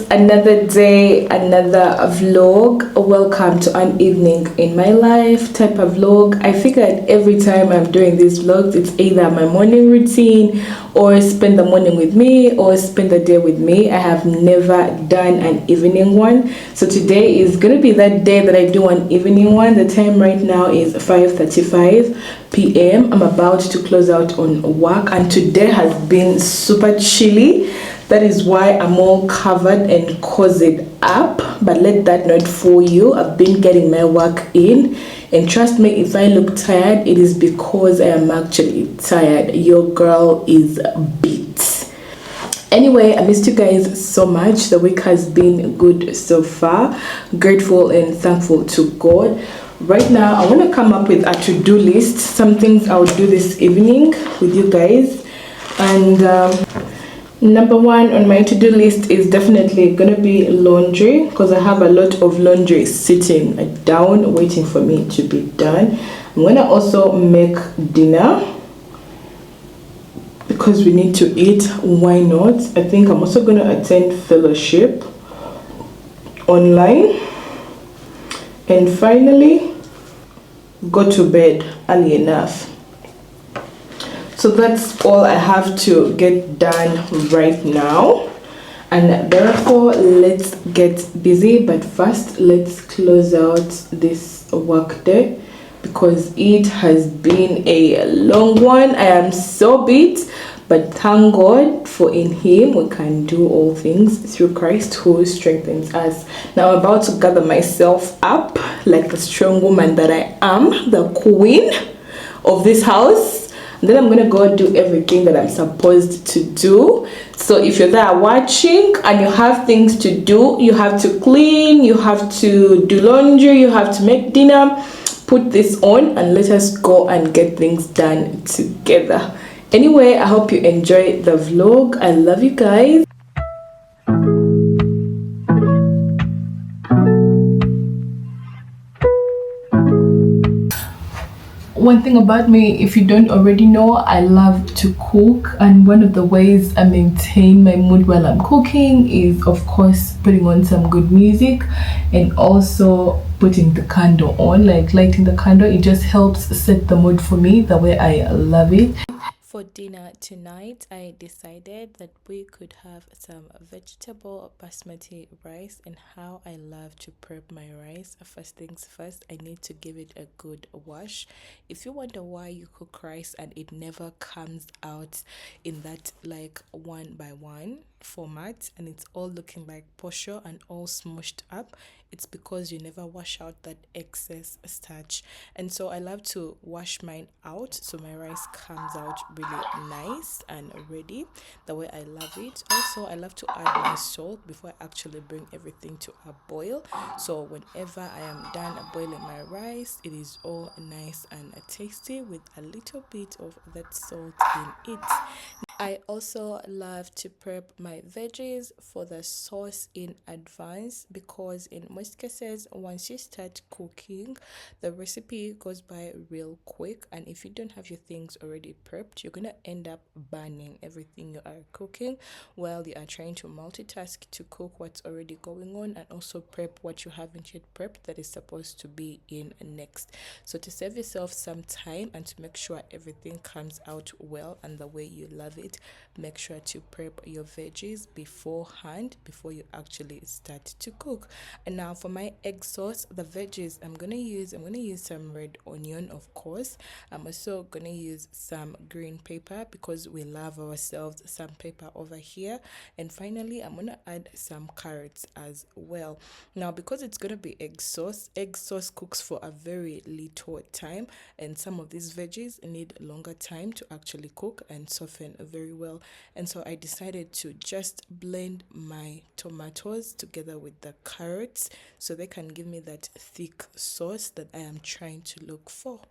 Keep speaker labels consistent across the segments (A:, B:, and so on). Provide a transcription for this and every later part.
A: another day, another vlog. Welcome to an evening in my life type of vlog. I figured every time I'm doing these vlogs, it's either my morning routine or spend the morning with me or spend the day with me. I have never done an evening one, so today is gonna be that day that I do an evening one. The time right now is 5:35 p.m. I'm about to close out on work, and today has been super chilly. That is why I'm all covered and cozied up, but let that not fool you. I've been getting my work in, and trust me, if I look tired, it is because I am actually tired. Your girl is beat. Anyway, I missed you guys so much. The week has been good so far. Grateful and thankful to God. Right now, I want to come up with a to-do list, some things I'll do this evening with you guys. And number one on my to-do list is definitely gonna be laundry, because I have a lot of laundry sitting down waiting for me to be done. I'm gonna also make dinner because we need to eat. Why not? I think I'm also gonna attend fellowship online, and finally go to bed early enough. So that's all I have to get done right now, and therefore let's get busy. But first, let's close out this work day because it has been a long one. I am so beat, but thank God, for in Him we can do all things through Christ who strengthens us. Now I'm about to gather myself up like the strong woman that I am, the queen of this house. And then I'm gonna go do everything that I'm supposed to do. So if you're there watching and you have things to do, you have to clean, you have to do laundry, you have to make dinner, put this on and let us go and get things done together. Anyway, I hope you enjoy the vlog. I love you guys. One thing about me, if you don't already know, I love to cook, and one of the ways I maintain my mood while I'm cooking is, of course, putting on some good music and also putting the candle on, like lighting the candle. It just helps set the mood for me the way I love it. For dinner tonight, I decided that we could have some vegetable basmati rice. And how I love to prep my rice. First things first, I need to give it a good wash. If you wonder why you cook rice and it never comes out in that like one by one format and it's all looking like posho and all smushed up, it's because you never wash out that excess starch. And so I love to wash mine out so my rice comes out really nice and ready the way I love it. Also, I love to add my salt before I actually bring everything to a boil, so whenever I am done boiling my rice, it is all nice and tasty with a little bit of that salt in it. I also love to prep my veggies for the sauce in advance, because in most cases once you start cooking, the recipe goes by real quick, and if you don't have your things already prepped, you're gonna end up burning everything you are cooking while you are trying to multitask to cook what's already going on and also prep what you haven't yet prepped that is supposed to be in next. So to save yourself some time and to make sure everything comes out well and the way you love it, make sure to prep your veggies beforehand before you actually start to cook. And now for my egg sauce, the veggies I'm gonna use some red onion, of course. I'm also gonna use some green pepper because we love ourselves some pepper over here. And finally, I'm gonna add some carrots as well. Now because it's gonna be egg sauce cooks for a very little time, and some of these veggies need longer time to actually cook and soften very well. And so I decided to just blend my tomatoes together with the carrots so they can give me that thick sauce that I am trying to look for.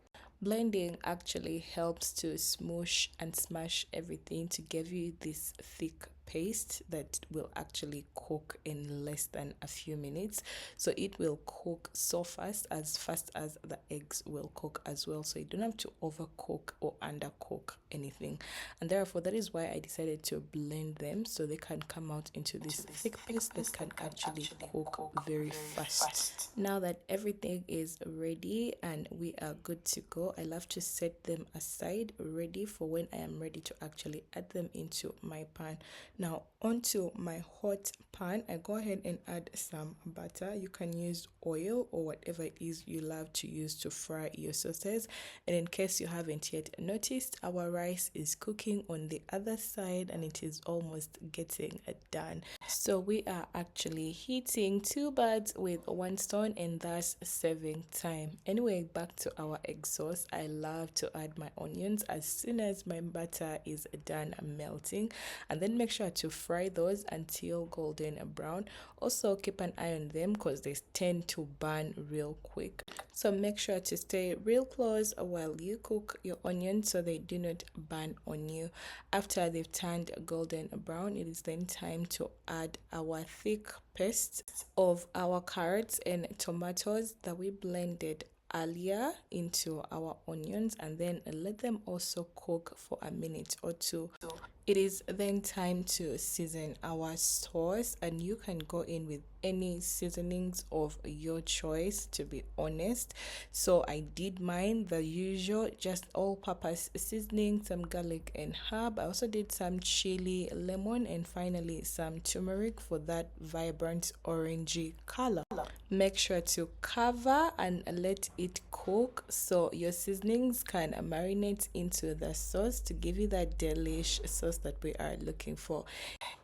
A: Blending actually helps to smoosh and smash everything to give you this thick paste that will actually cook in less than a few minutes. So it will cook so fast as the eggs will cook as well. So you don't have to overcook or undercook anything. And therefore that is why I decided to blend them so they can come out into this thick paste that can actually cook very fast. Now that everything is ready and we are good to go, I love to set them aside ready for when I am ready to actually add them into my pan. Now onto my hot pan, I go ahead and add some butter. You can use oil or whatever it is you love to use to fry your sauces. And in case you haven't yet noticed, our rice is cooking on the other side and it is almost getting done. So we are actually hitting two birds with one stone, and thus saving time. Anyway, back to our egg sauce. I love to add my onions as soon as my butter is done melting, and then make sure to fry those until golden brown. Also keep an eye on them because they tend to burn real quick, so make sure to stay real close while you cook your onions so they do not burn on you. After they've turned golden brown, it is then time to add our thick paste of our carrots and tomatoes that we blended earlier into our onions, and then let them also cook for a minute or two. It is then time to season our sauce, and you can go in with any seasonings of your choice, to be honest. So I did mine the usual, just all-purpose seasoning, some garlic and herb. I also did some chili, lemon, and finally some turmeric for that vibrant orangey color. Make sure to cover and let it cook so your seasonings can marinate into the sauce to give you that delish sauce that we are looking for.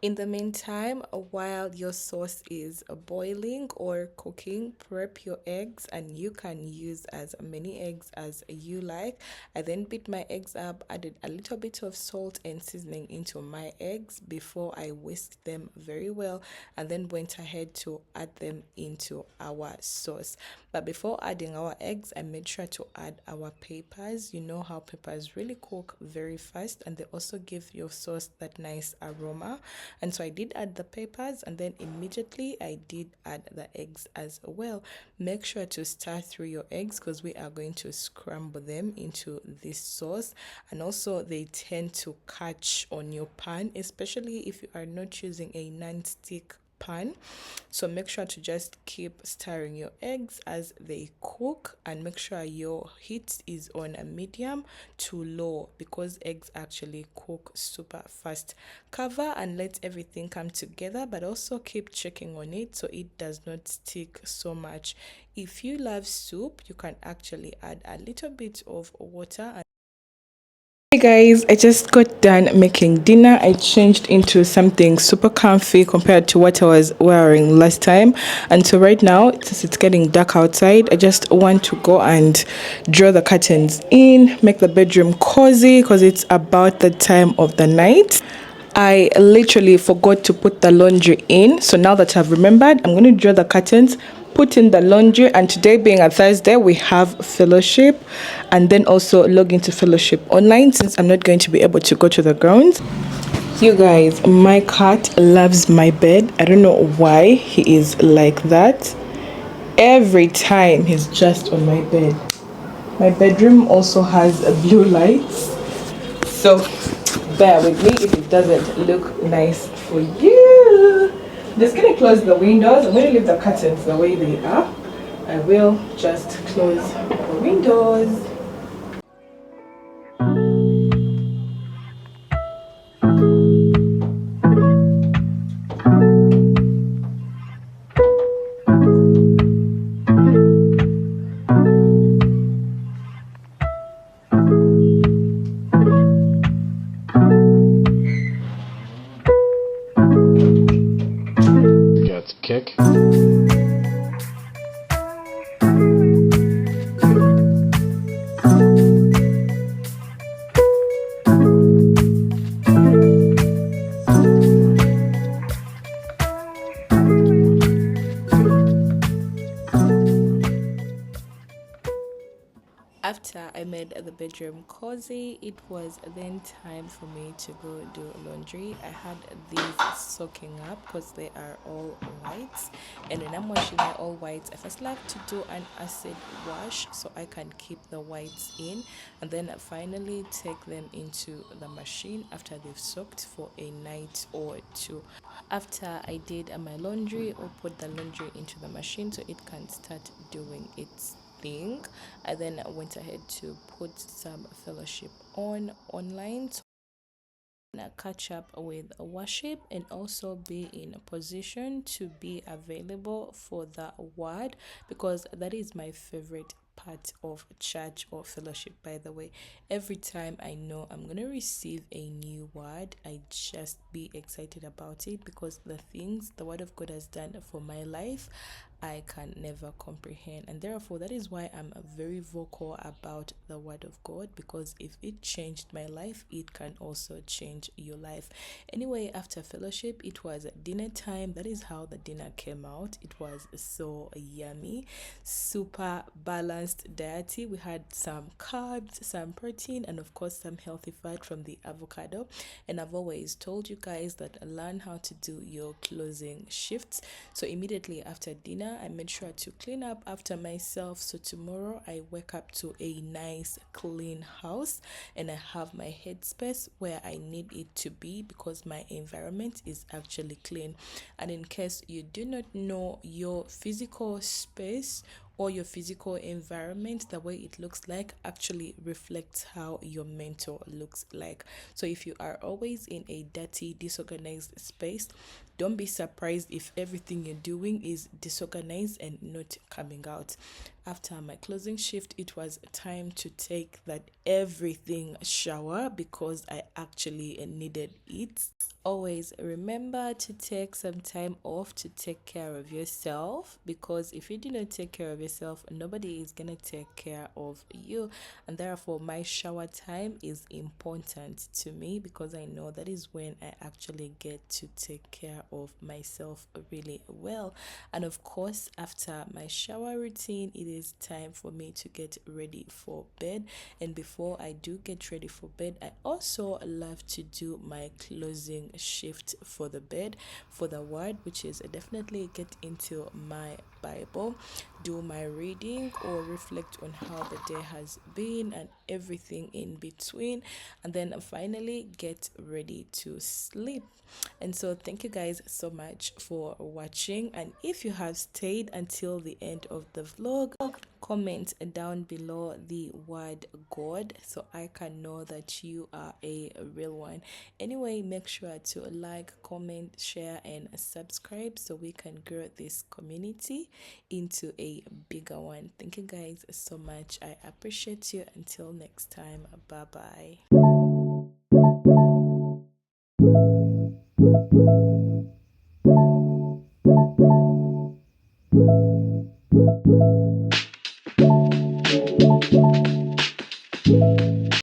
A: In the meantime, while your sauce is boiling or cooking, prep your eggs, and you can use as many eggs as you like. I then beat my eggs up, added a little bit of salt and seasoning into my eggs before I whisked them very well, and then went ahead to add them into our sauce. But before adding our eggs, I made sure to add our peppers. You know how peppers really cook very fast, and they also give your sauce that nice aroma. And so I did add the peppers, and then immediately I did add the eggs as well. Make sure to stir through your eggs because we are going to scramble them into this sauce, and also they tend to catch on your pan, especially if you are not using a non-stick pan. So make sure to just keep stirring your eggs as they cook, and make sure your heat is on a medium to low because eggs actually cook super fast. Cover and let everything come together, but also keep checking on it so it does not stick so much. If you love soup, you can actually add a little bit of water. Hey guys, I just got done making dinner. I changed into something super comfy compared to what I was wearing last time. And so right now, since it's getting dark outside, I just want to go and draw the curtains in, make the bedroom cozy because it's about the time of the night. I literally forgot to put the laundry in. So now that I've remembered, I'm going to draw the curtains, put in the laundry, and today being a Thursday, we have fellowship, and then also log into fellowship online since I'm not going to be able to go to the grounds. You guys, my cat loves my bed. I don't know why he is like that. Every time he's just on my bed. My bedroom also has blue lights, so bear with me if it doesn't look nice for you. I'm just gonna close the windows. I'm gonna leave the curtains the way they are. I will just close the windows.
B: Kick.
A: after I made the bedroom cozy, it was then time for me to go do laundry. I had these soaking up because they are all whites, and when I'm washing my all whites, I first like to do an acid wash so I can keep the whites in, and then finally take them into the machine after they've soaked for a night or two. After I did my laundry, or put the laundry into the machine so it can start doing its thing, I then went ahead to put some fellowship on online to catch up with worship and also be in a position to be available for the word, because that is my favorite part of church or fellowship. By the way, every time I know I'm going to receive a new word, I just be excited about it, because the things the word of God has done for my life, I can never comprehend. And therefore, that is why I'm very vocal about the word of God, because if it changed my life, it can also change your life. Anyway, after fellowship, it was dinner time. That is how the dinner came out. It was so yummy, super balanced diet. We had some carbs, some protein, and of course some healthy fat from the avocado. And I've always told you guys that learn how to do your closing shifts. So immediately after dinner, I made sure to clean up after myself, so tomorrow I wake up to a nice clean house and I have my headspace where I need it to be, because my environment is actually clean. And in case you do not know, your physical space or your physical environment, the way it looks like, actually reflects how your mental looks like. So if you are always in a dirty, disorganized space, don't be surprised if everything you're doing is disorganized and not coming out. After my closing shift, it was time to take that everything shower, because I actually needed it. Always remember to take some time off to take care of yourself, because if you do not take care of yourself, nobody is going to take care of you. And therefore, my shower time is important to me, because I know that is when I actually get to take care of myself really well. And of course, after my shower routine, it is time for me to get ready for bed. And before I do get ready for bed, I also love to do my closing shift for the bed, for the word, which is definitely get into my Bible, do my reading, or reflect on how the day has been and everything in between, and then finally get ready to sleep. And so thank you guys so much for watching, and if you have stayed until the end of the vlog, comment down below the word God so I can know that you are a real one. Anyway, make sure to like, comment, share, and subscribe so we can grow this community into a bigger one. Thank you guys so much. I appreciate you. Until next time, bye bye.